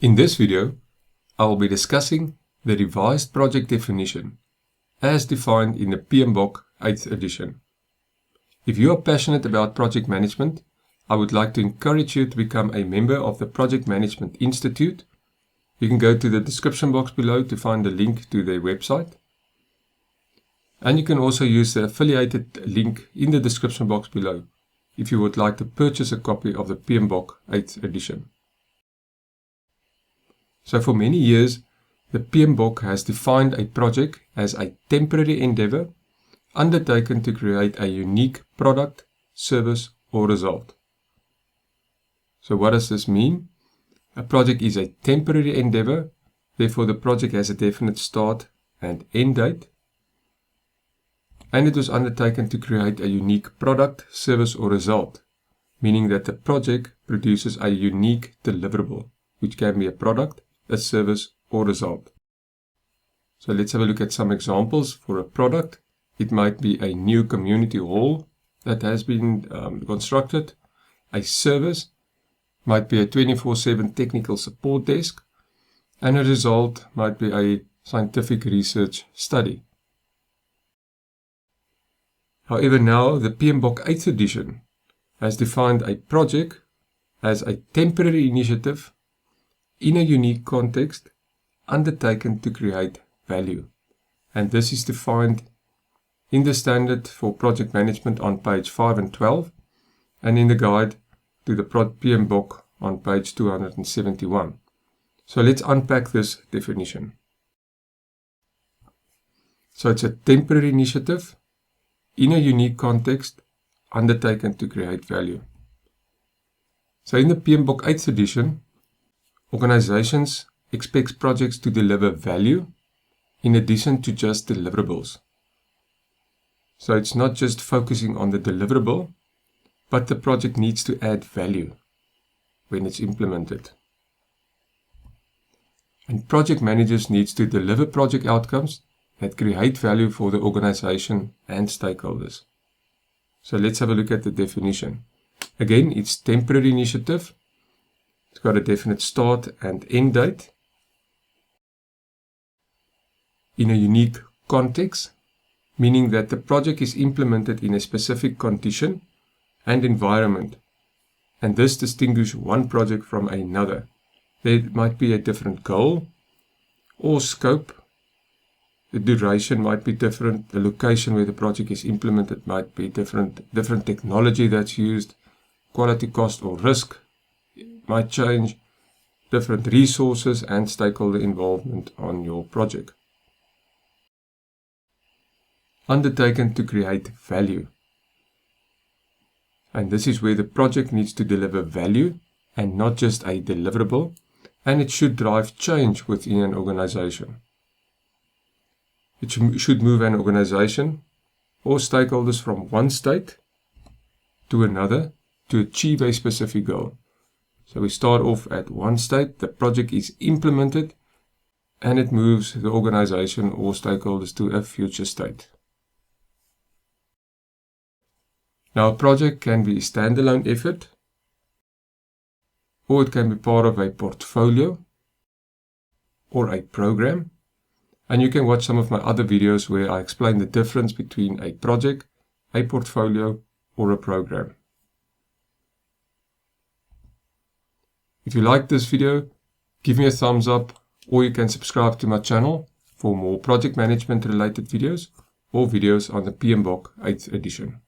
In this video, I will be discussing the revised project definition as defined in the PMBOK 8th edition. If you are passionate about project management, I would like to encourage you to become a member of the Project Management Institute. You can go to the description box below to find the link to their website. And you can also use the affiliated link in the description box below if you would like to purchase a copy of the PMBOK 8th edition. So for many years, the PMBOK has defined a project as a temporary endeavor undertaken to create a unique product, service, or result. So what does this mean? A project is a temporary endeavor, therefore the project has a definite start and end date. And it was undertaken to create a unique product, service, or result, meaning that the project produces a unique deliverable, which can be a product, a service, or result. So let's have a look at some examples. For a product, it might be a new community hall that has been constructed. A service might be a 24/7 technical support desk, and a result might be a scientific research study. However, now the PMBOK 8th edition has defined a project as a temporary initiative in a unique context undertaken to create value. And this is defined in the standard for project management on page 5 and 12 and in the guide to the PMBOK on page 271. So let's unpack this definition. So it's a temporary initiative in a unique context undertaken to create value. So in the PMBOK 8th edition, organizations expect projects to deliver value in addition to just deliverables. So it's not just focusing on the deliverable, but the project needs to add value when it's implemented. And project managers need to deliver project outcomes that create value for the organization and stakeholders. So let's have a look at the definition. Again, it's temporary initiative. It's got a definite start and end date in a unique context, meaning that the project is implemented in a specific condition and environment, and this distinguishes one project from another. There might be a different goal or scope. The duration might be different. The location where the project is implemented might be different. Different technology that's used, quality, cost, or risk might change. Different resources and stakeholder involvement on your project. Undertaken to create value. And this is where the project needs to deliver value and not just a deliverable, and it should drive change within an organization. It should move an organization or stakeholders from one state to another to achieve a specific goal. So we start off at one state, the project is implemented, and it moves the organization or stakeholders to a future state. Now a project can be a standalone effort, or it can be part of a portfolio or a program. And you can watch some of my other videos where I explain the difference between a project, a portfolio, or a program. If you like this video, give me a thumbs up, or you can subscribe to my channel for more project management related videos or videos on the PMBOK 8th edition.